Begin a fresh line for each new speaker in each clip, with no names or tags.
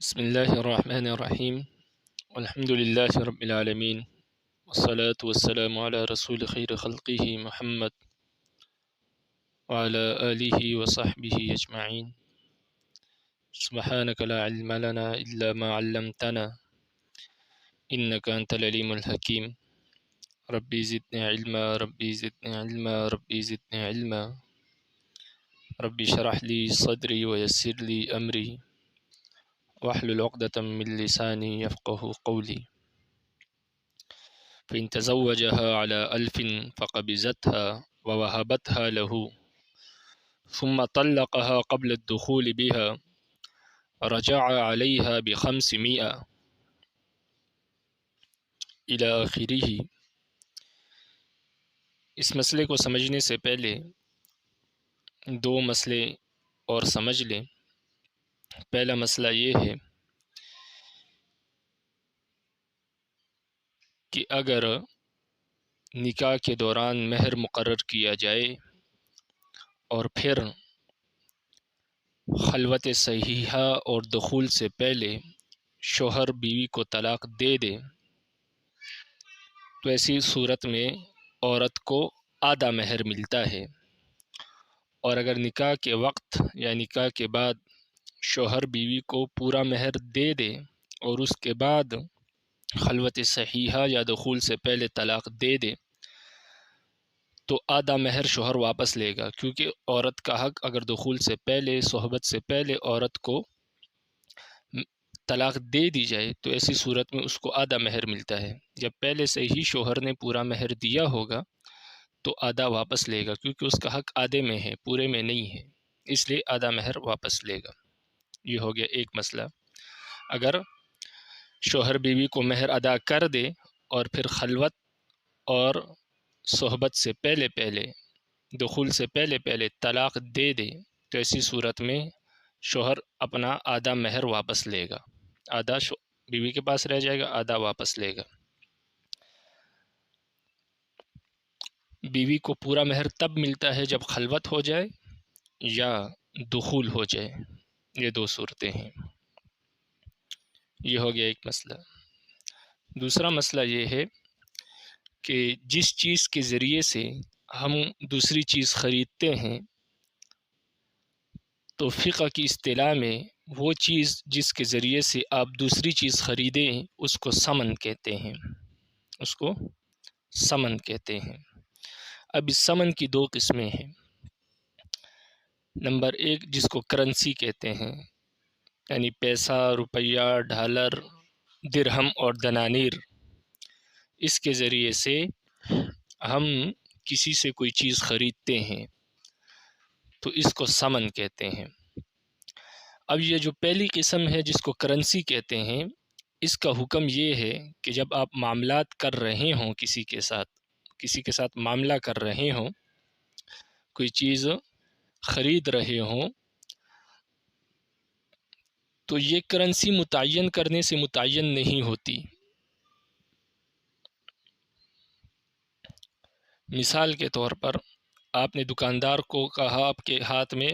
بسم اللہ الرحمن الرحیم الحمد للہ رب العالمین والصلاة والسلام علی رسول خیر خلقہ محمد وعلی آلہ وصحبہ اجمعین سبحانک لا علم لنا الا ما علمتنا انک انت العلیم الحکیم ربی زدنی علما ربی زدنی علما ربی زدنی علما ربی شرح لی صدری ویسر لی امری واحلل عقدة من لسانی یفقہ قولی فإن تزوجها على 1000 فقبضتها ووهبتها له ثم طلقها قبل الدخول بها رجع عليها ب500 إلى آخره۔ اس مسئلے کو سمجھنے سے پہلے دو مسئلے اور سمجھ لیں۔ پہلا مسئلہ یہ ہے کہ اگر نکاح کے دوران مہر مقرر کیا جائے اور پھر خلوت صحیحہ اور دخول سے پہلے شوہر بیوی کو طلاق دے دے تو ایسی صورت میں عورت کو آدھا مہر ملتا ہے، اور اگر نکاح کے وقت یا نکاح کے بعد شوہر بیوی کو پورا مہر دے دے اور اس کے بعد خلوت صحیحہ یا دخول سے پہلے طلاق دے دے تو آدھا مہر شوہر واپس لے گا، کیونکہ عورت کا حق اگر دخول سے پہلے صحبت سے پہلے عورت کو طلاق دے دی جائے تو ایسی صورت میں اس کو آدھا مہر ملتا ہے۔ جب پہلے سے ہی شوہر نے پورا مہر دیا ہوگا تو آدھا واپس لے گا، کیونکہ اس کا حق آدھے میں ہے، پورے میں نہیں ہے، اس لیے آدھا مہر واپس لے گا۔ یہ ہو گیا ایک مسئلہ۔ اگر شوہر بیوی کو مہر ادا کر دے اور پھر خلوت اور صحبت سے پہلے دخول سے پہلے طلاق دے دے تو ایسی صورت میں شوہر اپنا آدھا مہر واپس لے گا، آدھا بیوی کے پاس رہ جائے گا، آدھا واپس لے گا۔ بیوی کو پورا مہر تب ملتا ہے جب خلوت ہو جائے یا دخول ہو جائے، یہ دو صورتیں ہیں۔ یہ ہو گیا ایک مسئلہ۔ دوسرا مسئلہ یہ ہے کہ جس چیز کے ذریعے سے ہم دوسری چیز خریدتے ہیں تو فقہ کی اصطلاح میں وہ چیز جس کے ذریعے سے آپ دوسری چیز خریدیں اس کو ثمن کہتے ہیں، اس کو ثمن کہتے ہیں۔ اب اس ثمن کی دو قسمیں ہیں۔ نمبر ایک جس کو کرنسی کہتے ہیں، یعنی پیسہ، روپیہ، ڈالر، درہم اور دنانیر، اس کے ذریعے سے ہم کسی سے کوئی چیز خریدتے ہیں تو اس کو ثمن کہتے ہیں۔ اب یہ جو پہلی قسم ہے جس کو کرنسی کہتے ہیں، اس کا حکم یہ ہے کہ جب آپ معاملات کر رہے ہوں کسی کے ساتھ معاملہ کر رہے ہوں، کوئی چیز خرید رہے ہوں، تو یہ کرنسی متعین کرنے سے متعین نہیں ہوتی۔ مثال کے طور پر آپ نے دکاندار کو کہا، آپ کے ہاتھ میں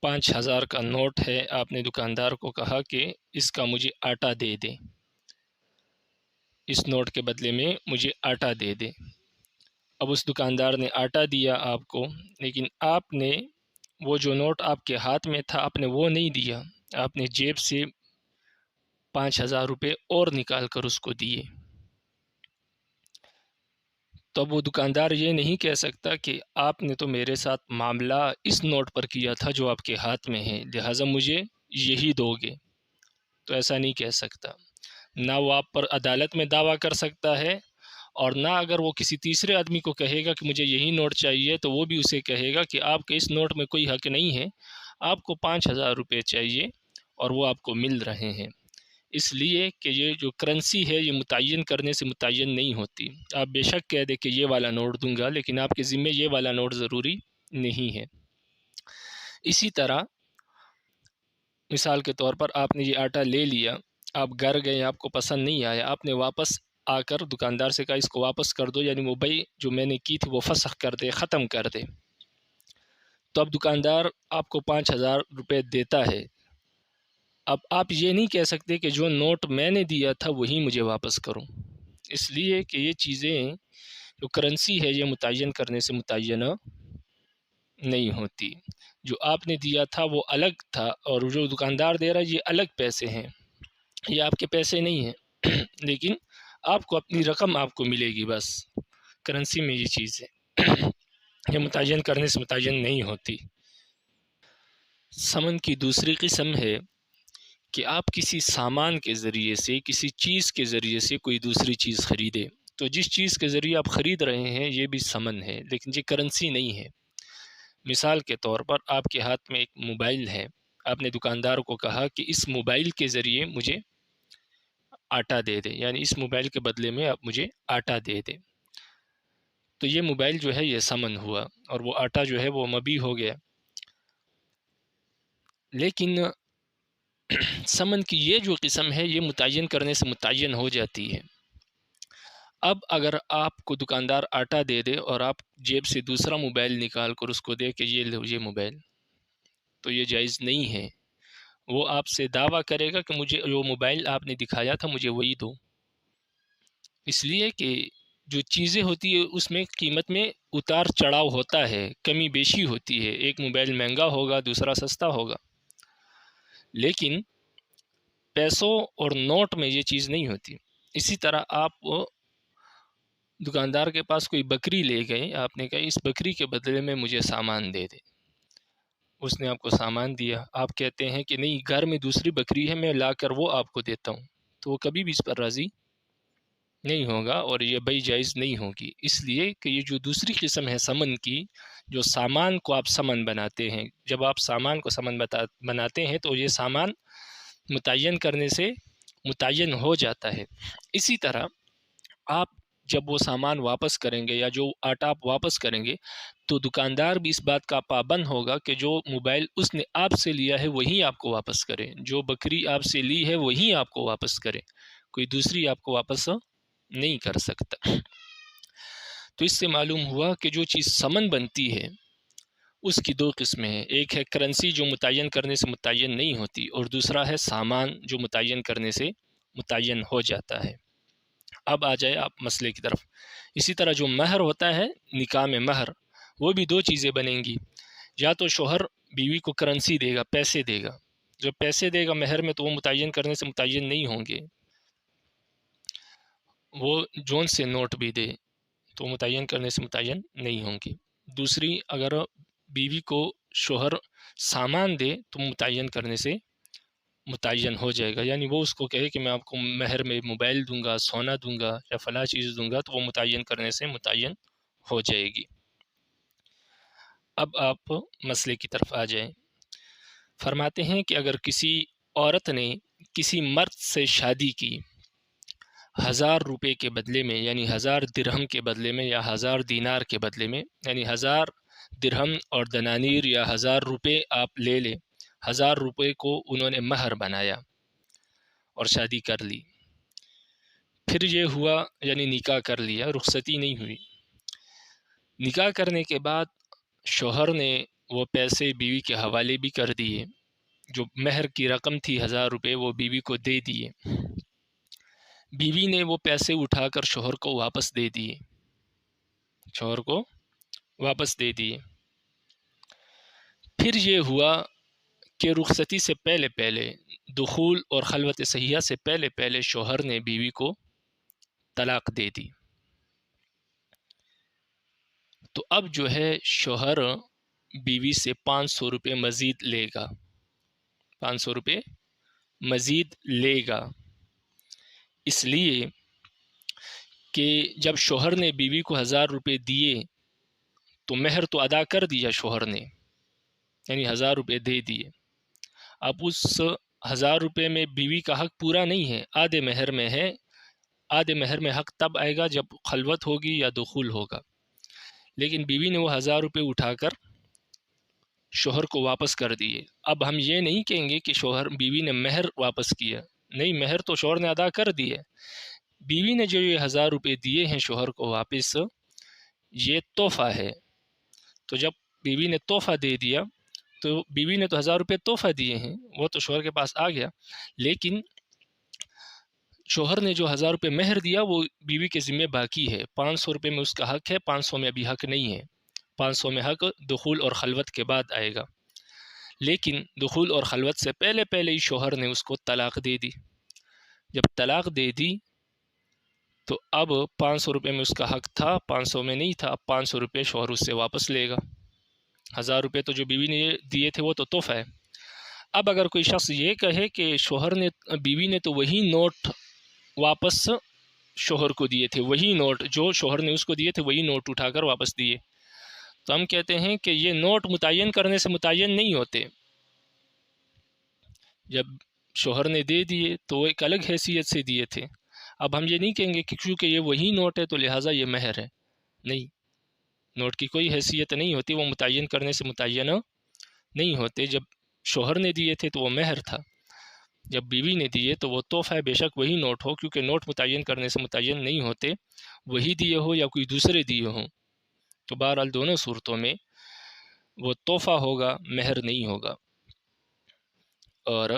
5000 کا نوٹ ہے، آپ نے دکاندار کو کہا کہ اس کا مجھے آٹا دے دیں، اس نوٹ کے بدلے میں مجھے آٹا دے دیں۔ اب اس دکاندار نے آٹا دیا آپ کو، لیکن آپ نے وہ جو نوٹ آپ کے ہاتھ میں تھا آپ نے وہ نہیں دیا، آپ نے جیب سے 5000 روپے اور نکال کر اس کو دیے۔ تو اب وہ دکاندار یہ نہیں کہہ سکتا کہ آپ نے تو میرے ساتھ معاملہ اس نوٹ پر کیا تھا جو آپ کے ہاتھ میں ہے، لہٰذا مجھے یہی دو گے، تو ایسا نہیں کہہ سکتا۔ نہ وہ آپ پر عدالت میں دعویٰ کر سکتا ہے، اور نہ اگر وہ کسی تیسرے آدمی کو کہے گا کہ مجھے یہی نوٹ چاہیے تو وہ بھی اسے کہے گا کہ آپ کے اس نوٹ میں کوئی حق نہیں ہے، آپ کو 5000 روپے چاہیے اور وہ آپ کو مل رہے ہیں۔ اس لیے کہ یہ جو کرنسی ہے یہ متعین کرنے سے متعین نہیں ہوتی۔ آپ بے شک کہہ دیں کہ یہ والا نوٹ دوں گا، لیکن آپ کے ذمے یہ والا نوٹ ضروری نہیں ہے۔ اسی طرح مثال کے طور پر آپ نے یہ آٹا لے لیا، آپ گھر گئے، آپ کو پسند نہیں آیا، آپ نے واپس آ کر دکاندار سے کہا اس کو واپس کر دو، یعنی وہ بیع جو میں نے کی تھی وہ فسخ کر دے، ختم کر دے۔ تو اب دکاندار آپ کو 5000 روپے دیتا ہے۔ اب آپ یہ نہیں کہہ سکتے کہ جو نوٹ میں نے دیا تھا وہی مجھے واپس کرو، اس لیے کہ یہ چیزیں جو کرنسی ہے یہ متعین کرنے سے متعینہ نہیں ہوتی۔ جو آپ نے دیا تھا وہ الگ تھا، اور جو دکاندار دے رہا ہے یہ الگ پیسے ہیں، یہ آپ کے پیسے نہیں ہیں لیکن آپ کو اپنی رقم آپ کو ملے گی بس۔ کرنسی میں یہ چیز ہے، یہ متعین کرنے سے متعین نہیں ہوتی۔ ثمن کی دوسری قسم ہے کہ آپ کسی سامان کے ذریعے سے، کسی چیز کے ذریعے سے کوئی دوسری چیز خریدے، تو جس چیز کے ذریعے آپ خرید رہے ہیں یہ بھی ثمن ہے، لیکن یہ کرنسی نہیں ہے۔ مثال کے طور پر آپ کے ہاتھ میں ایک موبائل ہے، آپ نے دکاندار کو کہا کہ اس موبائل کے ذریعے مجھے آٹا دے دے، یعنی اس موبائل کے بدلے میں آپ مجھے آٹا دے دے، تو یہ موبائل جو ہے یہ ثمن ہوا، اور وہ آٹا جو ہے وہ مبیع ہو گیا۔ لیکن ثمن کی یہ جو قسم ہے یہ متعین کرنے سے متعین ہو جاتی ہے۔ اب اگر آپ کو دکاندار آٹا دے دے اور آپ جیب سے دوسرا موبائل نکال کر اس کو دے کہ یہ لو یہ موبائل، تو یہ جائز نہیں ہے۔ وہ آپ سے دعویٰ کرے گا کہ مجھے جو موبائل آپ نے دکھایا تھا مجھے وہی دو، اس لیے کہ جو چیزیں ہوتی ہے اس میں قیمت میں اتار چڑھاؤ ہوتا ہے، کمی بیشی ہوتی ہے، ایک موبائل مہنگا ہوگا دوسرا سستا ہوگا، لیکن پیسوں اور نوٹ میں یہ چیز نہیں ہوتی۔ اسی طرح آپ دکاندار کے پاس کوئی بکری لے گئے، آپ نے کہا اس بکری کے بدلے میں مجھے سامان دے دے، اس نے آپ کو سامان دیا، آپ کہتے ہیں کہ نہیں گھر میں دوسری بکری ہے میں لا کر وہ آپ کو دیتا ہوں، تو وہ کبھی بھی اس پر راضی نہیں ہوگا اور یہ بے جائز نہیں ہوگی، اس لیے کہ یہ جو دوسری قسم ہے ثمن کی، جو سامان کو آپ ثمن بناتے ہیں، جب آپ سامان کو ثمن بناتے ہیں تو یہ سامان متعین کرنے سے متعین ہو جاتا ہے۔ اسی طرح آپ جب وہ سامان واپس کریں گے یا جو آٹا آپ واپس کریں گے تو دکاندار بھی اس بات کا پابند ہوگا کہ جو موبائل اس نے آپ سے لیا ہے وہی آپ کو واپس کرے، جو بکری آپ سے لی ہے وہی آپ کو واپس کرے، کوئی دوسری آپ کو واپس نہیں کر سکتا۔ تو اس سے معلوم ہوا کہ جو چیز ثمن بنتی ہے اس کی دو قسمیں ہیں، ایک ہے کرنسی جو متعین کرنے سے متعین نہیں ہوتی، اور دوسرا ہے سامان جو متعین کرنے سے متعین ہو جاتا ہے۔ اب آ جائے آپ مسئلے کی طرف۔ اسی طرح جو مہر ہوتا ہے، نکاح میں مہر، وہ بھی دو چیزیں بنیں گی، یا تو شوہر بیوی کو کرنسی دے گا، پیسے دے گا، جو پیسے دے گا مہر میں تو وہ متعین کرنے سے متعین نہیں ہوں گے، وہ جون سے نوٹ بھی دے تو متعین کرنے سے متعین نہیں ہوں گے۔ دوسری، اگر بیوی کو شوہر سامان دے تو متعین کرنے سے متعین ہو جائے گا، یعنی وہ اس کو کہے کہ میں آپ کو مہر میں موبائل دوں گا، سونا دوں گا یا فلاں چیز دوں گا، تو وہ متعین کرنے سے متعین ہو جائے گی۔ اب آپ مسئلے کی طرف آ جائیں۔ فرماتے ہیں کہ اگر کسی عورت نے کسی مرد سے شادی کی 1000 روپے کے بدلے میں، یعنی 1000 درہم کے بدلے میں یا 1000 دینار کے بدلے میں، یعنی 1000 درہم اور دنانیر یا 1000 روپے آپ لے لیں، 1000 روپے کو انہوں نے مہر بنایا اور شادی کر لی، پھر یہ ہوا یعنی نکاح کر لیا، رخصتی نہیں ہوئی، نکاح کرنے کے بعد شوہر نے وہ پیسے بیوی کے حوالے بھی کر دیے، جو مہر کی رقم تھی 1000 روپے وہ بیوی کو دے دیے، بیوی نے وہ پیسے اٹھا کر شوہر کو واپس دے دیے، شوہر کو واپس دے دیے۔ پھر یہ ہوا کہ رخصتی سے پہلے پہلے، دخول اور خلوت صحیحہ سے پہلے پہلے شوہر نے بیوی کو طلاق دے دی، تو اب جو ہے شوہر بیوی سے 500 روپے مزید لے گا، 500 روپے مزید لے گا، اس لیے کہ جب شوہر نے بیوی کو 1000 روپے دیے تو مہر تو ادا کر دیا شوہر نے، یعنی 1000 روپے دے دیے، اب اس 1000 روپے میں بیوی کا حق پورا نہیں ہے، آدھے مہر میں ہے، آدھے مہر میں حق تب آئے گا جب خلوت ہوگی یا دخول ہوگا، لیکن بیوی نے وہ 1000 روپے اٹھا کر شوہر کو واپس کر دیے۔ اب ہم یہ نہیں کہیں گے کہ بیوی نے مہر واپس کیا، نہیں، مہر تو شوہر نے ادا کر دی ہے، بیوی نے جو یہ 1000 روپے دیے ہیں شوہر کو واپس، یہ تحفہ ہے، تو جب بیوی نے تحفہ دے دیا تو بیوی نے تو 1000 روپے تحفہ دیے ہیں، وہ تو شوہر کے پاس آ گیا، لیکن شوہر نے جو 1000 روپے مہر دیا وہ بیوی کے ذمہ باقی ہے، 500 روپے میں اس کا حق ہے، 500 میں ابھی حق نہیں ہے، 500 میں حق دخول اور خلوت کے بعد آئے گا، لیکن دخول اور خلوت سے پہلے پہلے ہی شوہر نے اس کو طلاق دے دی، جب طلاق دے دی تو اب 500 روپے میں اس کا حق تھا، 500 میں نہیں تھا، اب 500 روپے شوہر اس سے واپس لے گا، 1000 روپے تو جو بیوی نے دیے تھے وہ تو تحفہ ہے۔ اب اگر کوئی شخص یہ کہے کہ شوہر نے بیوی نے تو وہی نوٹ واپس شوہر کو دیے تھے، وہی نوٹ جو شوہر نے اس کو دیے تھے وہی نوٹ اٹھا کر واپس دیے، تو ہم کہتے ہیں کہ یہ نوٹ متعین کرنے سے متعین نہیں ہوتے، جب شوہر نے دے دیے تو وہ ایک الگ حیثیت سے دیے تھے، اب ہم یہ نہیں کہیں گے کہ چونکہ یہ وہی نوٹ ہے تو لہٰذا یہ مہر ہے، نہیں، نوٹ کی کوئی حیثیت نہیں ہوتی، وہ متعین کرنے سے متعین نہیں ہوتے، جب شوہر نے دیے تھے تو وہ مہر تھا، جب بیوی نے دیے تو وہ تحفہ ہے، بے شک وہی نوٹ ہو، کیونکہ نوٹ متعین کرنے سے متعین نہیں ہوتے، وہی دیے ہو یا کوئی دوسرے دیے ہوں، تو بہرحال دونوں صورتوں میں وہ تحفہ ہوگا، مہر نہیں ہوگا، اور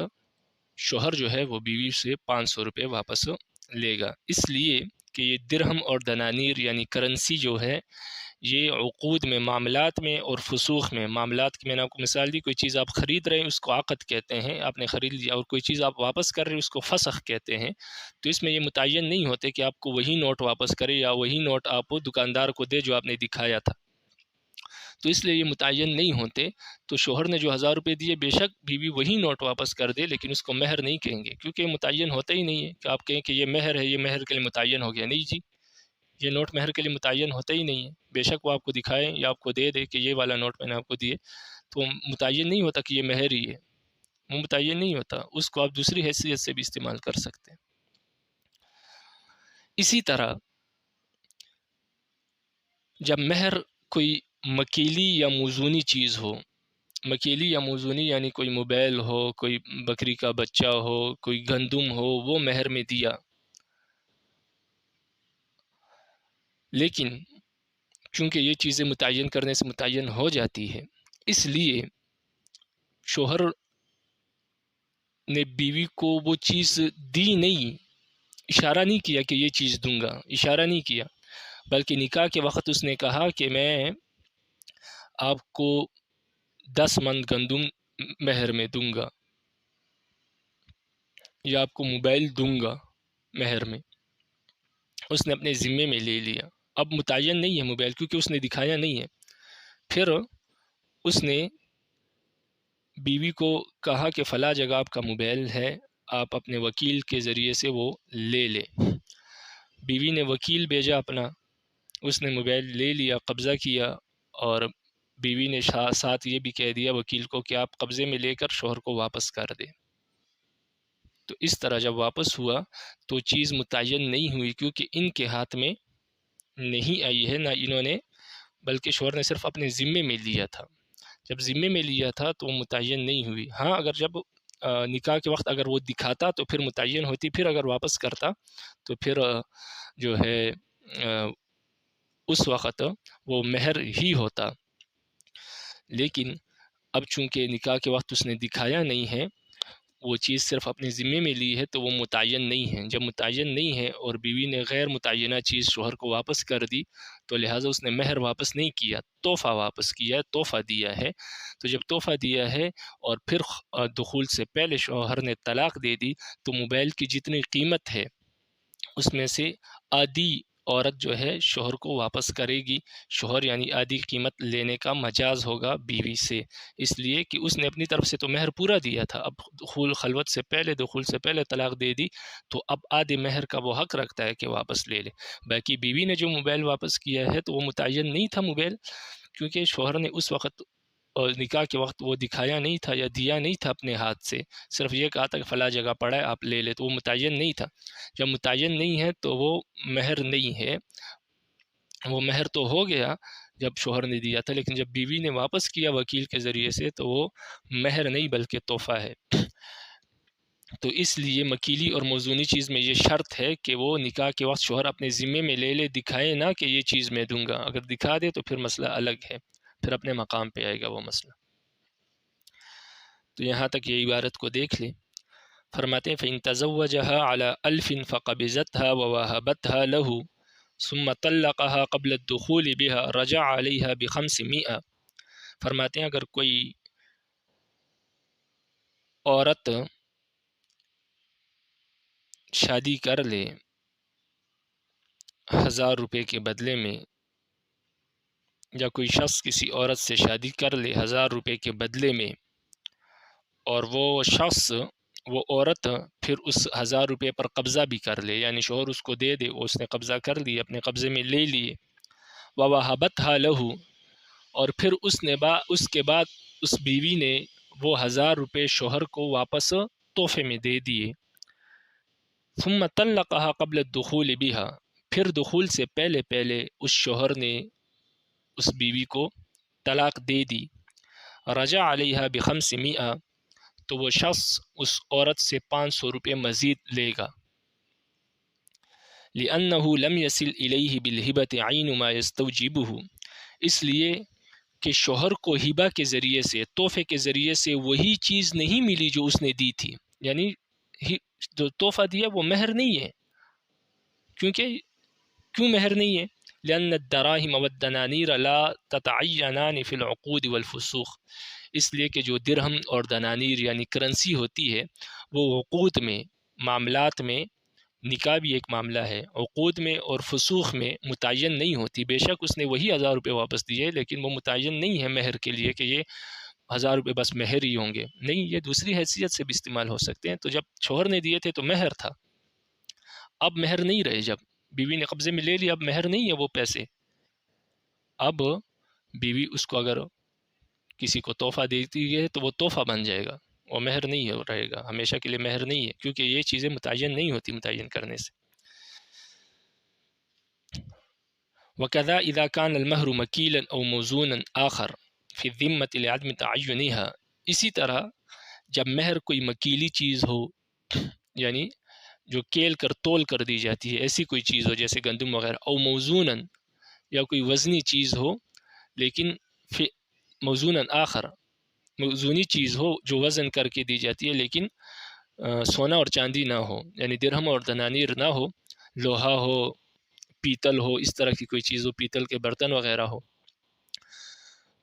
شوہر جو ہے وہ بیوی سے 500 روپے واپس لے گا، اس لیے کہ یہ درہم اور دنانیر یعنی کرنسی جو ہے یہ عقود میں، معاملات میں اور فسوخ میں، معاملات کی میں نے آپ کو مثال دی، کوئی چیز آپ خرید رہے ہیں اس کو عقد کہتے ہیں، آپ نے خرید لیا، اور کوئی چیز آپ واپس کر رہے ہیں اس کو فسخ کہتے ہیں، تو اس میں یہ متعین نہیں ہوتے کہ آپ کو وہی نوٹ واپس کرے یا وہی نوٹ آپ دکاندار کو دے جو آپ نے دکھایا تھا، تو اس لیے یہ متعین نہیں ہوتے، تو شوہر نے جو 1000 روپے دیے بے شک بیوی وہی نوٹ واپس کر دے، لیکن اس کو مہر نہیں کہیں گے، کیونکہ یہ متعین ہوتا ہی نہیں ہے کہ آپ کہیں کہ یہ مہر ہے، یہ مہر کے لیے متعین ہو گیا، نہیں جی، یہ نوٹ مہر کے لیے متعین ہوتا ہی نہیں ہے، بے شک وہ آپ کو دکھائے یا آپ کو دے دے کہ یہ والا نوٹ میں نے آپ کو دیے، تو متعین نہیں ہوتا کہ یہ مہر ہی ہے، وہ متعین نہیں ہوتا، اس کو آپ دوسری حیثیت سے بھی استعمال کر سکتے ہیں۔ اسی طرح جب مہر کوئی مکیلی یا موزونی چیز ہو، مکیلی یا موزونی یعنی کوئی موبائل ہو، کوئی بکری کا بچہ ہو، کوئی گندم ہو، وہ مہر میں دیا، لیکن چونکہ یہ چیزیں متعین کرنے سے متعین ہو جاتی ہے، اس لیے شوہر نے بیوی کو وہ چیز دی نہیں، اشارہ نہیں کیا کہ یہ چیز دوں گا، اشارہ نہیں کیا، بلکہ نکاح کے وقت اس نے کہا کہ میں آپ کو 10 من گندم مہر میں دوں گا، یا آپ کو موبائل دوں گا مہر میں، اس نے اپنے ذمے میں لے لیا، اب متعین نہیں ہے موبائل کیونکہ اس نے دکھایا نہیں ہے، پھر اس نے بیوی کو کہا کہ فلاں جگہ آپ کا موبائل ہے، آپ اپنے وکیل کے ذریعے سے وہ لے لیں، بیوی نے وکیل بھیجا اپنا، اس نے موبائل لے لیا، قبضہ کیا، اور بیوی نے ساتھ یہ بھی کہہ دیا وکیل کو کہ آپ قبضے میں لے کر شوہر کو واپس کر دیں، تو اس طرح جب واپس ہوا تو چیز متعین نہیں ہوئی، کیونکہ ان کے ہاتھ میں نہیں آئی ہے، نہ انہوں نے، بلکہ شوہر نے صرف اپنے ذمے میں لیا تھا، جب ذمے میں لیا تھا تو وہ متعین نہیں ہوئی، ہاں اگر جب نکاح کے وقت اگر وہ دکھاتا تو پھر متعین ہوتی، پھر اگر واپس کرتا تو پھر جو ہے اس وقت وہ مہر ہی ہوتا، لیکن اب چونکہ نکاح کے وقت اس نے دکھایا نہیں ہے، وہ چیز صرف اپنے ذمے میں لی ہے تو وہ متعین نہیں ہے، جب متعین نہیں ہے اور بیوی نے غیر متعینہ چیز شوہر کو واپس کر دی تو لہٰذا اس نے مہر واپس نہیں کیا، تحفہ واپس کیا ہے، تحفہ دیا ہے، تو جب تحفہ دیا ہے اور پھر دخول سے پہلے شوہر نے طلاق دے دی تو موبائل کی جتنی قیمت ہے اس میں سے آدھی عورت جو ہے شوہر کو واپس کرے گی، شوہر یعنی آدھی قیمت لینے کا مجاز ہوگا بیوی سے، اس لیے کہ اس نے اپنی طرف سے تو مہر پورا دیا تھا، اب دخول سے پہلے طلاق دے دی تو اب آدھے مہر کا وہ حق رکھتا ہے کہ واپس لے لے، باقی بیوی نے جو موبائل واپس کیا ہے تو وہ متعین نہیں تھا موبائل، کیونکہ شوہر نے اس وقت اور نکاح کے وقت وہ دکھایا نہیں تھا یا دیا نہیں تھا اپنے ہاتھ سے، صرف یہ کہا تھا کہ فلاں جگہ پڑا ہے آپ لے لے، تو وہ متعین نہیں تھا، جب متعین نہیں ہے تو وہ مہر نہیں ہے، وہ مہر تو ہو گیا جب شوہر نے دیا تھا، لیکن جب بیوی نے واپس کیا وکیل کے ذریعے سے تو وہ مہر نہیں بلکہ تحفہ ہے، تو اس لیے مکیلی اور موزونی چیز میں یہ شرط ہے کہ وہ نکاح کے وقت شوہر اپنے ذمے میں لے لے، دکھائے نہ کہ یہ چیز میں دوں گا، اگر دکھا دے تو پھر مسئلہ الگ ہے، پھر اپنے مقام پہ آئے گا وہ مسئلہ۔ تو یہاں تک یہ عبارت کو دیکھ لیں. فرماتے ہیں فَإِن تَزَوَّجَهَا عَلَى أَلْفٍ فَقَبِضَتْهَا وَوَهَبَتْهَا لَهُ ثُمَّ طَلَّقَهَا قَبْلَ الدُّخُولِ بِهَا رَجَعَ عَلَيْهَا ب500. فرماتے ہیں اگر کوئی عورت شادی کر لے 1000 روپے کے بدلے میں، یا کوئی شخص کسی عورت سے شادی کر لے 1000 روپے کے بدلے میں، اور وہ شخص وہ عورت پھر اس 1000 روپے پر قبضہ بھی کر لے، یعنی شوہر اس کو دے دے، وہ اس نے قبضہ کر لیے، اپنے قبضے میں لے لیے. وَوَهَبَتْهَا لَهُ، اور پھر اس کے بعد اس بیوی نے وہ 1000 روپے شوہر کو واپس تحفے میں دے دیے. ثُمَّ طَلَّقَهَا قَبْلَ الدُّخُولِ بِهَا، پھر دخول سے پہلے پہلے اس شوہر نے اس بیوی کو طلاق دے دی. رجع علیہا ب500، تو وہ شخص اس عورت سے 500 روپے مزید لے گا. لأنه لم يصل إليه بالهبة عين ما يستوجبه، اس لیے کہ شوہر کو ہبہ کے ذریعے سے، تحفے کے ذریعے سے وہی چیز نہیں ملی جو اس نے دی تھی. یعنی جو تحفہ دیا وہ مہر نہیں ہے. کیوں مہر نہیں ہے؟ لأن الدراهم والدنانير لا تتعینان في العقود والفسوق، اس لیے کہ جو درہم اور دنانیر یعنی کرنسی ہوتی ہے وہ عقود میں، معاملات میں، نکاح بھی ایک معاملہ ہے، عقود میں اور فسوق میں متعین نہیں ہوتی. بے شک اس نے وہی 1000 روپے واپس دیے، لیکن وہ متعین نہیں ہے مہر کے لیے کہ یہ 1000 روپے بس مہر ہی ہوں گے. نہیں، یہ دوسری حیثیت سے بھی استعمال ہو سکتے ہیں. تو جب شوہر نے دیے تھے تو مہر تھا، اب مہر نہیں رہے. جب بیوی نے قبضے میں لے لیا اب مہر نہیں ہے وہ پیسے. اب بیوی اس کو اگر کسی کو تحفہ دیتی ہے تو وہ تحفہ بن جائے گا، وہ مہر نہیں رہے گا، ہمیشہ کے لیے مہر نہیں ہے، کیونکہ یہ چیزیں متعین نہیں ہوتی متعین کرنے سے. وَكَذَا إِذَا كَانَ الْمَهْرُ مَكِيلًا أَوْ مَوْزُونًا آخَرَ فِي الذِّمَّةِ لِعَدْمِ تَعَيُّنِهَا، اسی طرح جب مہر کوئی مکیلی چیز ہو، یعنی جو کیل کر تول کر دی جاتی ہے، ایسی کوئی چیز ہو جیسے گندم وغیرہ، او موزوناً، یا کوئی وزنی چیز ہو، لیکن موزوناً آخر، موزونی چیز ہو جو وزن کر کے دی جاتی ہے لیکن سونا اور چاندی نہ ہو، یعنی درہم اور دنانیر نہ ہو، لوہا ہو، پیتل ہو، اس طرح کی کوئی چیز ہو، پیتل کے برتن وغیرہ ہو.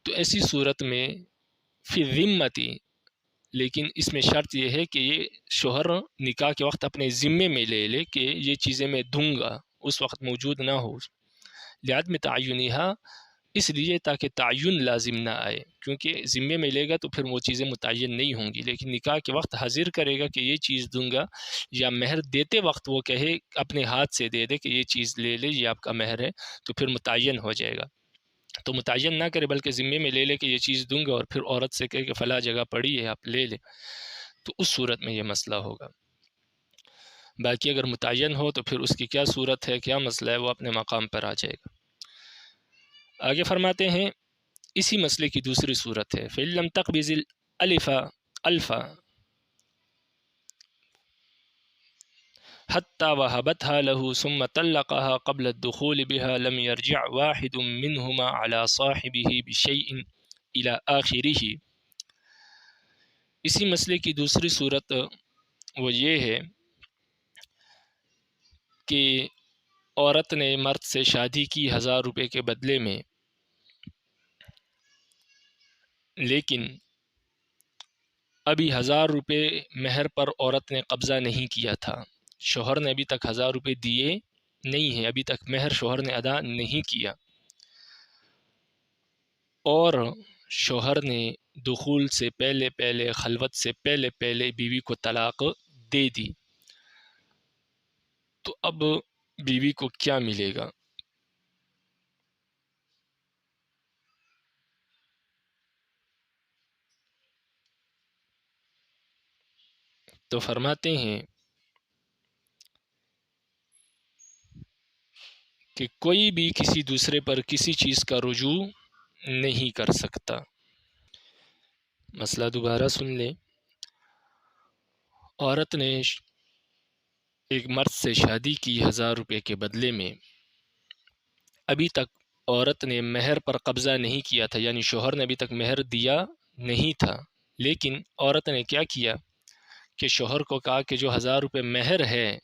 تو ایسی صورت میں فی الذمتی، لیکن اس میں شرط یہ ہے کہ یہ شوہر نکاح کے وقت اپنے ذمے میں لے لے کہ یہ چیزیں میں دوں گا، اس وقت موجود نہ ہو. لعدم تعینھا، اس لیے تاکہ تعین لازم نہ آئے، کیونکہ ذمے میں لے گا تو پھر وہ چیزیں متعین نہیں ہوں گی. لیکن نکاح کے وقت حاضر کرے گا کہ یہ چیز دوں گا، یا مہر دیتے وقت وہ کہے اپنے ہاتھ سے دے دے کہ یہ چیز لے لے، یہ آپ کا مہر ہے، تو پھر متعین ہو جائے گا. تو متعین نہ کرے بلکہ ذمے میں لے لے کہ یہ چیز دوں گا، اور پھر عورت سے کہے کہ فلاں جگہ پڑی ہے آپ لے لیں، تو اس صورت میں یہ مسئلہ ہوگا. باقی اگر متعین ہو تو پھر اس کی کیا صورت ہے، کیا مسئلہ ہے، وہ اپنے مقام پر آ جائے گا. آگے فرماتے ہیں اسی مسئلے کی دوسری صورت ہے فَإِن لَمْ تَقْبِضِ الْأَلْفَ حَتَّى وَهَبَتْهَا لَهُ ثُمَّ طَلَّقَهَا قَبْلَ الدُّخُولِ بِهَا لَمْ يَرْجِعْ وَاحِدٌ مِّنْهُمَا عَلَى صَاحِبِهِ بِشَيْءٍ إِلَى آخِرِهِ. اسی مسئلے کی دوسری صورت وہ یہ ہے کہ عورت نے مرد سے شادی کی 1000 روپے کے بدلے میں، لیکن ابھی 1000 روپے مہر پر عورت نے قبضہ نہیں کیا تھا، شوہر نے ابھی تک 1000 روپے دیے نہیں ہیں، ابھی تک مہر شوہر نے ادا نہیں کیا، اور شوہر نے دخول سے پہلے پہلے، خلوت سے پہلے پہلے بیوی کو طلاق دے دی. تو اب بیوی کو کیا ملے گا؟ تو فرماتے ہیں کہ کوئی بھی کسی دوسرے پر کسی چیز کا رجوع نہیں کر سکتا. مسئلہ دوبارہ سن لیں. عورت نے ایک مرد سے شادی کی 1000 روپے کے بدلے میں، ابھی تک عورت نے مہر پر قبضہ نہیں کیا تھا، یعنی شوہر نے ابھی تک مہر دیا نہیں تھا، لیکن عورت نے کیا کیا کہ شوہر کو کہا کہ جو 1000 روپے مہر ہے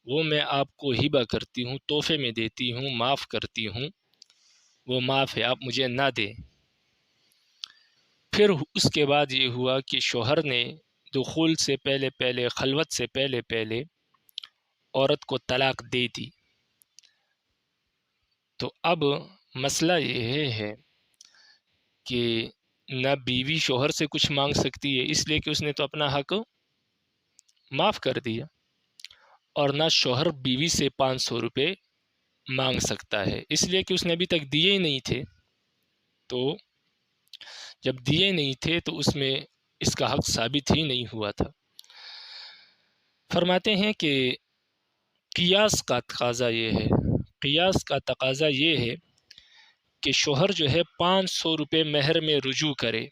وہ میں آپ کو ہبہ کرتی ہوں، تحفے میں دیتی ہوں، معاف کرتی ہوں، وہ معاف ہے، آپ مجھے نہ دیں۔ پھر اس کے بعد یہ ہوا کہ شوہر نے دخول سے پہلے خلوت سے پہلے عورت کو طلاق دے دی۔ تو اب مسئلہ یہ ہے کہ نہ بیوی شوہر سے کچھ مانگ سکتی ہے، اس لیے کہ اس نے تو اپنا حق معاف کر دیا، اور نہ شوہر بیوی سے 500 روپے مانگ سکتا ہے، اس لیے کہ اس نے ابھی تک دیے ہی نہیں تھے۔ تو جب دیے نہیں تھے تو اس میں اس کا حق ثابت ہی نہیں ہوا تھا۔ فرماتے ہیں کہ قیاس کا تقاضا یہ ہے کہ شوہر جو ہے 500 روپے مہر میں رجوع کرے،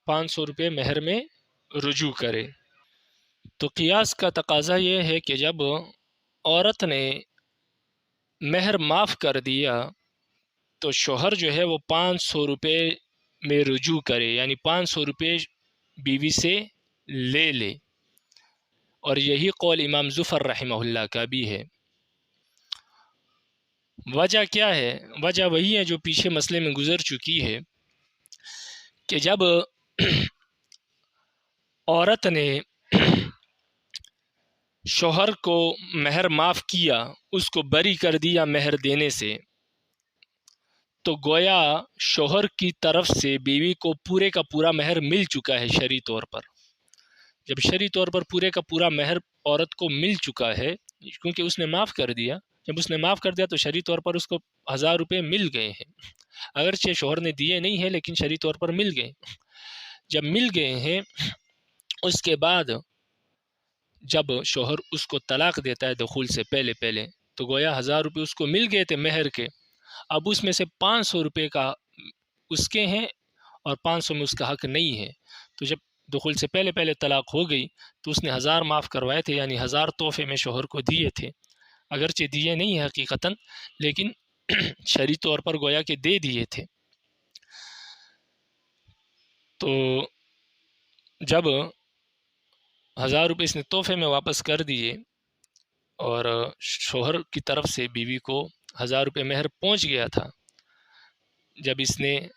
500 روپے مہر میں رجوع کرے۔ تو قیاس کا تقاضا یہ ہے کہ جب عورت نے مہر معاف کر دیا تو شوہر جو ہے وہ 500 روپے میں رجوع کرے، یعنی 500 روپے بیوی سے لے لے، اور یہی قول امام ظفر رحمہ اللہ کا بھی ہے۔ وجہ کیا ہے؟ وجہ وہی ہے جو پیچھے مسئلے میں گزر چکی ہے کہ جب عورت نے شوہر کو مہر معاف کیا، اس کو بری کر دیا مہر دینے سے، تو گویا شوہر کی طرف سے بیوی کو پورے کا پورا مہر مل چکا ہے شرعی طور پر۔ جب شرعی طور پر پورے کا پورا مہر عورت کو مل چکا ہے، کیونکہ اس نے معاف کر دیا، جب اس نے معاف کر دیا تو شرعی طور پر اس کو 1000 روپے مل گئے ہیں، اگرچہ شوہر نے دیے نہیں ہیں لیکن شرعی طور پر مل گئے۔ جب مل گئے ہیں، اس کے بعد جب شوہر اس کو طلاق دیتا ہے دخول سے پہلے تو گویا 1000 روپے اس کو مل گئے تھے مہر کے، اب اس میں سے 500 روپے کا اس کے ہیں اور 500 میں اس کا حق نہیں ہے۔ تو جب دخول سے پہلے طلاق ہو گئی تو اس نے 1000 معاف کروائے تھے، یعنی 1000 تحفے میں شوہر کو دیے تھے، اگرچہ دیے نہیں حقیقتاً لیکن شرعی طور پر گویا کہ دے دیے تھے۔ تو جب 1000 روپے اس نے تحفے میں واپس کر دیے اور شوہر کی طرف سے بیوی کو 1000 روپے مہر پہنچ گیا تھا، جب اس نے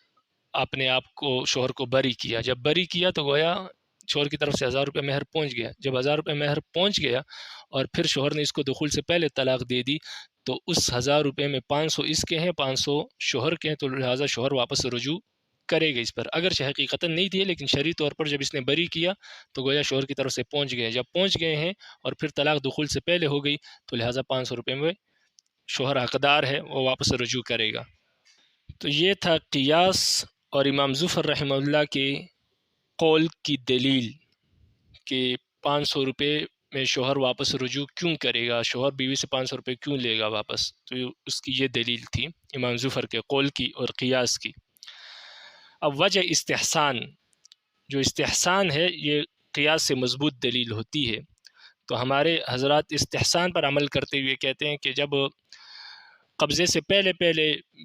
اپنے آپ کو شوہر کو بری کیا، جب بری کیا تو گویا شوہر کی طرف سے 1000 روپے مہر پہنچ گیا۔ جب 1000 روپے مہر پہنچ گیا اور پھر شوہر نے اس کو دخول سے پہلے طلاق دے دی تو اس 1000 روپے میں 500 اس کے ہیں، 500 شوہر کے ہیں، تو لہٰذا شوہر واپس رجوع کرے گا اس پر، اگرچہ حقیقتاً نہیں تھی لیکن شرعی طور پر جب اس نے بری کیا تو گویا شوہر کی طرف سے پہنچ گئے۔ جب پہنچ گئے ہیں اور پھر طلاق دخول سے پہلے ہو گئی تو لہٰذا 500 روپے میں شوہر حقدار ہے، وہ واپس رجوع کرے گا۔ تو یہ تھا قیاس اور امام ظفر رحمہ اللہ کے قول کی دلیل کہ 500 روپے میں شوہر واپس رجوع کیوں کرے گا، شوہر بیوی سے 500 روپے کیوں لے گا واپس، تو اس کی یہ دلیل تھی امام ظفر کے قول کی اور قیاس کی۔ اب وجہ استحسان، جو استحسان ہے یہ قیاس سے مضبوط دلیل ہوتی ہے، تو ہمارے حضرات استحسان پر عمل کرتے ہوئے کہتے ہیں کہ جب قبضے سے پہلے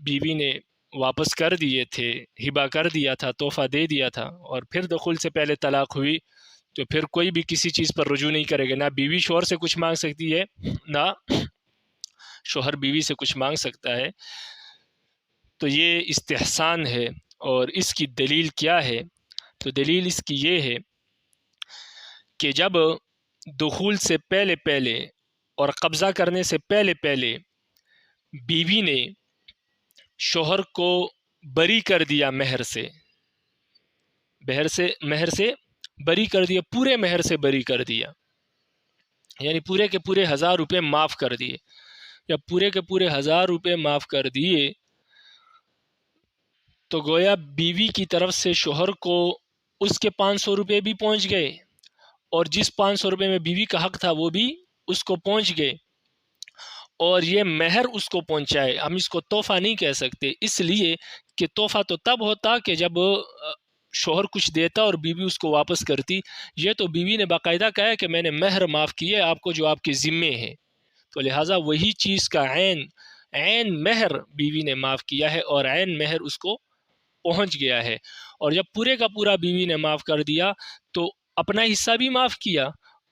بیوی نے واپس کر دیے تھے، ہبہ کر دیا تھا، تحفہ دے دیا تھا، اور پھر دخول سے پہلے طلاق ہوئی تو پھر کوئی بھی کسی چیز پر رجوع نہیں کرے گا، نہ بیوی شوہر سے کچھ مانگ سکتی ہے نہ شوہر بیوی سے کچھ مانگ سکتا ہے۔ تو یہ استحسان ہے، اور اس کی دلیل کیا ہے؟ تو دلیل اس کی یہ ہے کہ جب دخول سے پہلے اور قبضہ کرنے سے پہلے بیوی نے شوہر کو بری کر دیا مہر سے بری کر دیا، پورے مہر سے بری کر دیا، یعنی پورے کے پورے 1000 روپے معاف کر دیے۔ جب پورے کے پورے 1000 روپے معاف کر دیے تو گویا بیوی کی طرف سے شوہر کو اس کے 500 روپے بھی پہنچ گئے، اور جس 500 روپے میں بیوی کا حق تھا وہ بھی اس کو پہنچ گئے، اور یہ مہر اس کو پہنچائے۔ ہم اس کو تحفہ نہیں کہہ سکتے، اس لیے کہ تحفہ تو تب ہوتا کہ جب شوہر کچھ دیتا اور بیوی اس کو واپس کرتی۔ یہ تو بیوی نے باقاعدہ کہا ہے کہ میں نے مہر معاف کی ہے آپ کو جو آپ کے ذمے ہے، تو لہٰذا وہی چیز کا عین مہر بیوی نے معاف کیا ہے اور عین مہر اس کو پہنچ گیا ہے، اور جب پورے کا پورا بیوی نے معاف کر دیا تو اپنا حصہ بھی معاف کیا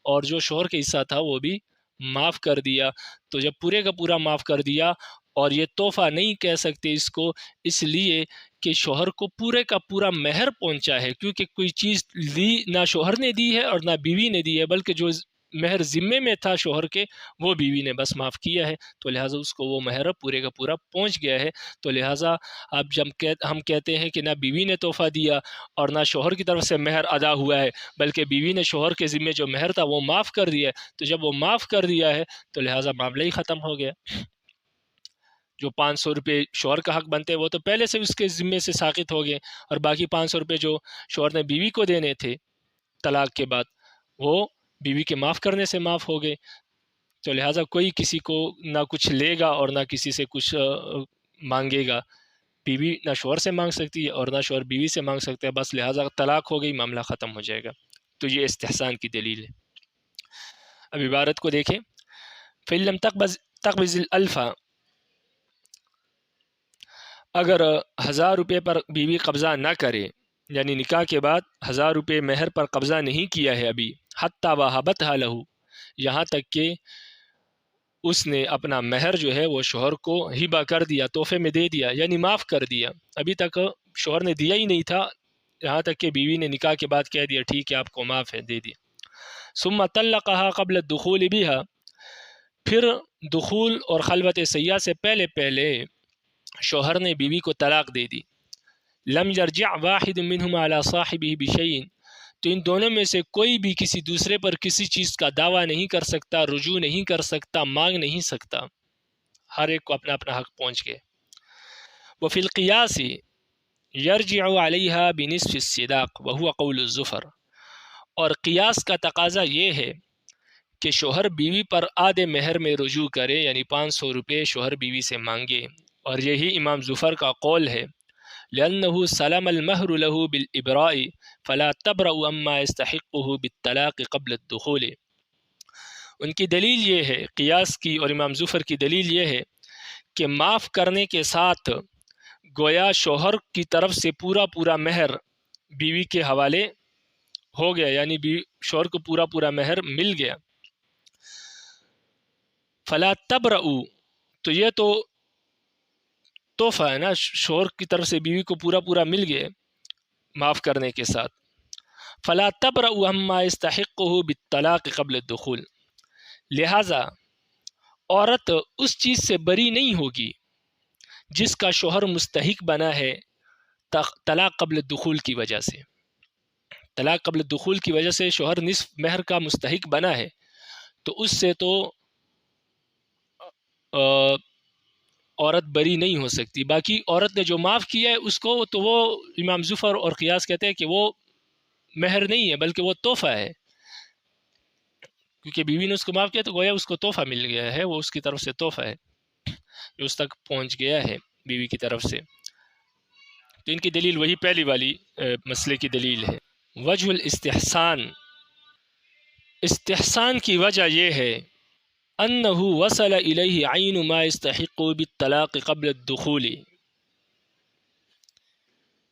اور جو شوہر کا حصہ تھا وہ بھی معاف کر دیا۔ تو جب پورے کا پورا معاف کر دیا، اور یہ تحفہ نہیں کہہ سکتے اس کو، اس لیے کہ شوہر کو پورے کا پورا مہر پہنچا ہے، کیونکہ کوئی چیز لی نہ شوہر نے دی ہے اور نہ بیوی نے دی ہے، بلکہ جو مہر ذمے میں تھا شوہر کے وہ بیوی نے بس معاف کیا ہے، تو لہٰذا اس کو وہ مہر پورے کا پورا پہنچ گیا ہے۔ تو لہٰذا اب جب ہم کہتے ہیں کہ نہ بیوی نے تحفہ دیا اور نہ شوہر کی طرف سے مہر ادا ہوا ہے، بلکہ بیوی نے شوہر کے ذمے جو مہر تھا وہ معاف کر دیا ہے، تو جب وہ معاف کر دیا ہے تو لہٰذا معاملہ ہی ختم ہو گیا۔ جو 500 روپے شوہر کا حق بنتے وہ تو پہلے سے اس کے ذمے سے ساقط ہو گئے، اور باقی 500 روپے جو شوہر نے بیوی کو دینے تھے طلاق کے بعد وہ بیوی کے معاف کرنے سے معاف ہو گئے۔ تو لہٰذا کوئی کسی کو نہ کچھ لے گا اور نہ کسی سے کچھ مانگے گا، بیوی نہ شوہر سے مانگ سکتی ہے اور نہ شوہر بیوی سے مانگ سکتا ہے، بس لہٰذا طلاق ہو گئی، معاملہ ختم ہو جائے گا۔ تو یہ استحسان کی دلیل ہے۔ اب عبارت کو دیکھیں، فَإِن لَمْ تَقْبِضْ الْأَلْفَ، اگر 1000 روپے پر بیوی قبضہ نہ کرے، یعنی نکاح کے بعد 1000 روپے مہر پر قبضہ نہیں کیا ہے ابھی، حتیٰ وَهَبَتْهَا لَهُ، یہاں تک کہ اس نے اپنا مہر جو ہے وہ شوہر کو ہبہ کر دیا، تحفے میں دے دیا، یعنی معاف کر دیا، ابھی تک شوہر نے دیا ہی نہیں تھا، یہاں تک کہ بیوی نے نکاح کے بعد کہہ دیا ٹھیک ہے آپ کو معاف ہے، دے دیا۔ ثم طلقها قبل الدخول بها، پھر دخول اور خلوت سیاح سے پہلے شوہر نے بیوی کو طلاق دے دی۔ لم یرجع واحد منہما علی صاحبہ بشیء، تو ان دونوں میں سے کوئی بھی کسی دوسرے پر کسی چیز کا دعویٰ نہیں کر سکتا، رجوع نہیں کر سکتا، مانگ نہیں سکتا، ہر ایک کو اپنا اپنا حق پہنچ گئے۔ وفی القیاس یرجع علیہا بنصف الصداق وہو قول الظفر، اور قیاس کا تقاضا یہ ہے کہ شوہر بیوی پر آدھے مہر میں رجوع کرے، یعنی 500 روپے شوہر بیوی سے مانگے، اور یہی امام ظفر کا قول ہے، لأنه سلم المہر له بالابراء فلا تبرأ اما يستحقه بالطلاق قبل الدخول۔ ان کی دلیل یہ ہے، قیاس کی اور امام ظفر کی دلیل یہ ہے کہ معاف کرنے کے ساتھ گویا شوہر کی طرف سے پورا مہر بیوی کے حوالے ہو گیا، یعنی شوہر کو پورا مہر مل گیا۔ فلا تبرأ، تو یہ تو تحفہ ہے نا، شوہر کی طرف سے بیوی کو پورا مل گیا معاف کرنے کے ساتھ۔ فلا تبرأ عما يستحقه بالطلاق قبل الدخول، لہٰذا عورت اس چیز سے بری نہیں ہوگی جس کا شوہر مستحق بنا ہے طلاق قبل الدخول کی وجہ سے۔ طلاق قبل الدخول کی وجہ سے شوہر نصف مہر کا مستحق بنا ہے، تو اس سے تو عورت بری نہیں ہو سکتی۔ باقی عورت نے جو معاف کیا ہے اس کو تو وہ امام ظفر اور قیاس کہتے ہیں کہ وہ مہر نہیں ہے بلکہ وہ تحفہ ہے، کیونکہ بیوی نے اس کو معاف کیا تو گویا اس کو تحفہ مل گیا ہے، وہ اس کی طرف سے تحفہ ہے جو اس تک پہنچ گیا ہے بیوی کی طرف سے۔ تو ان کی دلیل وہی پہلی والی مسئلے کی دلیل ہے۔ وجہ الاستحسان، استحسان کی وجہ یہ ہے انہ وصل الیہ عین ما یستحق بالطلاق قبل الدخول،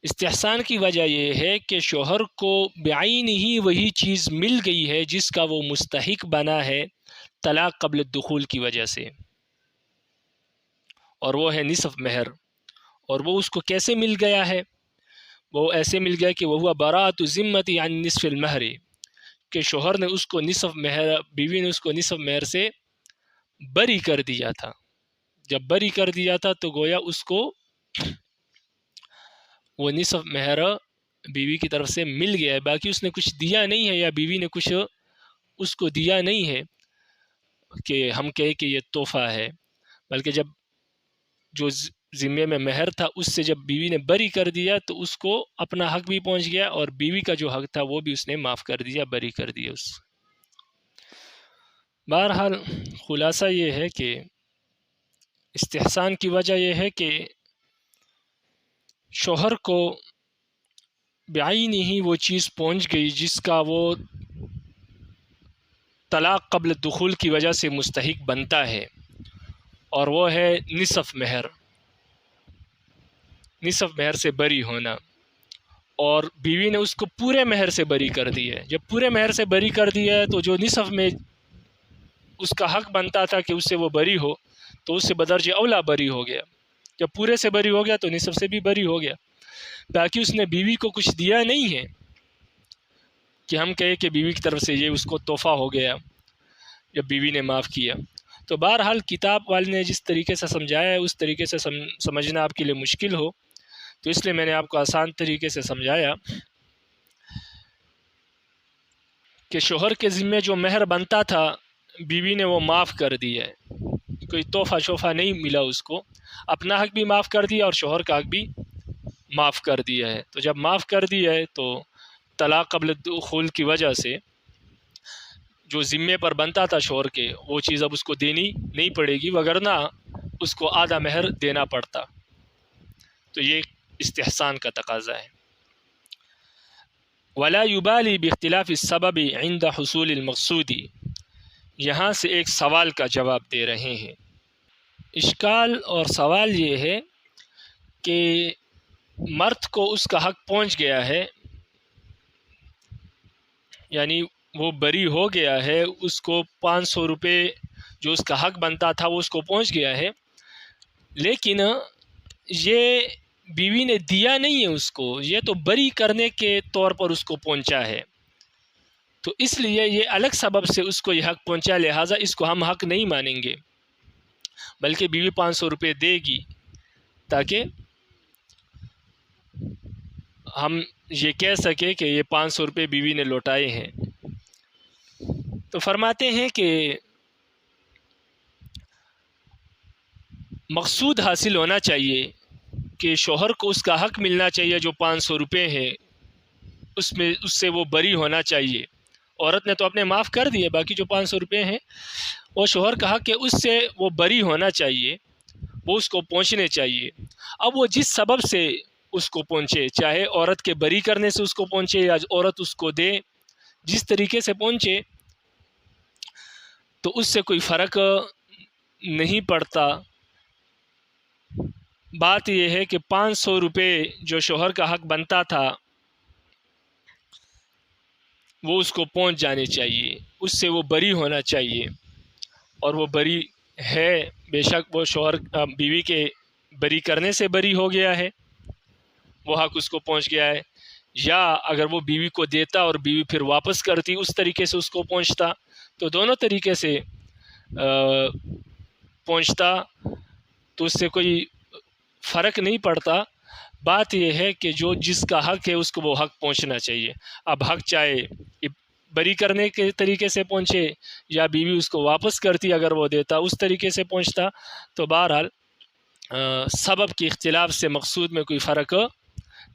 استحسان کی وجہ یہ ہے کہ شوہر کو بعین ہی وہی چیز مل گئی ہے جس کا وہ مستحق بنا ہے طلاق قبل الدخول کی وجہ سے، اور وہ ہے نصف مہر۔ اور وہ اس کو کیسے مل گیا ہے؟ وہ ایسے مل گیا کہ وہ براءۃ ذمت عن نصف المہر، کہ شوہر نے اس کو نصف مہر، بیوی نے اس کو نصف مہر سے بری کر دیا تھا۔ جب بری کر دیا تھا تو گویا اس کو وہ نصف مہر بیوی کی طرف سے مل گیا ہے، باقی اس نے کچھ دیا نہیں ہے یا بیوی نے کچھ اس کو دیا نہیں ہے کہ ہم کہیں کہ یہ تحفہ ہے، بلکہ جب جو ذمے میں مہر تھا اس سے جب بیوی نے بری کر دیا تو اس کو اپنا حق بھی پہنچ گیا، اور بیوی کا جو حق تھا وہ بھی اس نے معاف کر دیا، بری کر دیا اس۔ بہرحال خلاصہ یہ ہے کہ استحسان کی وجہ یہ ہے کہ شوہر کو بعین ہی وہ چیز پہنچ گئی جس کا وہ طلاق قبل دخول کی وجہ سے مستحق بنتا ہے، اور وہ ہے نصف مہر۔ نصف مہر سے بری ہونا، اور بیوی نے اس کو پورے مہر سے بری کر دی ہے۔ جب پورے مہر سے بری کر دی ہے تو جو نصف میں اس کا حق بنتا تھا کہ اس سے وہ بری ہو، تو اس سے بدرجہ اولا بری ہو گیا۔ جب پورے سے بری ہو گیا تو نصف سے بھی بری ہو گیا۔ باقی اس نے بیوی کو کچھ دیا نہیں ہے کہ ہم کہیں کہ بیوی کی طرف سے یہ اس کو تحفہ ہو گیا جب بیوی نے معاف کیا۔ تو بہرحال کتاب والے نے جس طریقے سے سمجھایا ہے اس طریقے سے سمجھنا آپ کے لیے مشکل ہو، تو اس لیے میں نے آپ کو آسان طریقے سے سمجھایا کہ شوہر کے ذمے جو مہر بنتا تھا بیوی نے وہ معاف کر دیا ہے، کوئی تحفہ شوفہ نہیں ملا اس کو، اپنا حق بھی معاف کر دیا اور شوہر کا حق بھی معاف کر دیا ہے۔ تو جب معاف کر دیا ہے تو طلاق قبل دخول کی وجہ سے جو ذمے پر بنتا تھا شوہر کے وہ چیز اب اس کو دینی نہیں پڑے گی، وگرنہ اس کو آدھا مہر دینا پڑتا۔ تو یہ استحسان کا تقاضا ہے۔ ولا يبالي باختلاف السبب عند حصول المقصود، یہاں سے ایک سوال کا جواب دے رہے ہیں۔ اشکال اور سوال یہ ہے کہ مرد کو اس کا حق پہنچ گیا ہے، یعنی وہ بری ہو گیا ہے، اس کو 500 روپے جو اس کا حق بنتا تھا وہ اس کو پہنچ گیا ہے، لیکن یہ بیوی نے دیا نہیں ہے اس کو، یہ تو بری کرنے کے طور پر اس کو پہنچا ہے، تو اس لیے یہ الگ سبب سے اس کو یہ حق پہنچا، لہٰذا اس کو ہم حق نہیں مانیں گے، بلکہ بیوی 500 روپے دے گی تاکہ ہم یہ کہہ سکیں کہ یہ 500 روپے بیوی نے لوٹائے ہیں۔ تو فرماتے ہیں کہ مقصود حاصل ہونا چاہیے کہ شوہر کو اس کا حق ملنا چاہیے جو 500 روپے ہے، اس سے وہ بری ہونا چاہیے۔ عورت نے تو اپنے معاف کر دیے، باقی جو 500 روپے ہیں وہ شوہر کا حق ہے، اس سے وہ بری ہونا چاہیے، وہ اس کو پہنچنے چاہیے۔ اب وہ جس سبب سے اس کو پہنچے، چاہے عورت کے بری کرنے سے اس کو پہنچے یا عورت اس کو دے، جس طریقے سے پہنچے تو اس سے کوئی فرق نہیں پڑتا۔ بات یہ ہے کہ 500 روپے جو شوہر کا حق بنتا تھا وہ اس کو پہنچ جانے چاہیے، اس سے وہ بری ہونا چاہیے، اور وہ بری ہے، بے شک وہ شوہر بیوی کے بری کرنے سے بری ہو گیا ہے، وہ حق اس کو پہنچ گیا ہے، یا اگر وہ بیوی کو دیتا اور بیوی پھر واپس کرتی اس طریقے سے اس کو پہنچتا، تو دونوں طریقے سے پہنچتا، تو اس سے کوئی فرق نہیں پڑتا۔ بات یہ ہے کہ جو جس کا حق ہے اس کو وہ حق پہنچنا چاہیے۔ اب حق چاہے بری کرنے کے طریقے سے پہنچے یا بیوی اس کو واپس کرتی اگر وہ دیتا اس طریقے سے پہنچتا، تو بہرحال سبب کے اختلاف سے مقصود میں کوئی فرق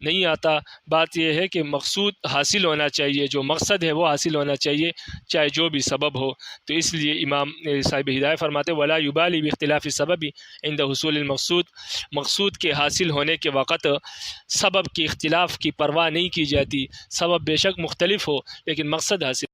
نہیں آتا۔ بات یہ ہے کہ مقصود حاصل ہونا چاہیے، جو مقصد ہے وہ حاصل ہونا چاہیے چاہے جو بھی سبب ہو۔ تو اس لیے امام صاحب ہدایت فرماتے ولا یبالی باختلاف السبب عند حصول المقصود، مقصود کے حاصل ہونے کے وقت سبب کے اختلاف کی پرواہ نہیں کی جاتی، سبب بے شک مختلف ہو لیکن مقصد حاصل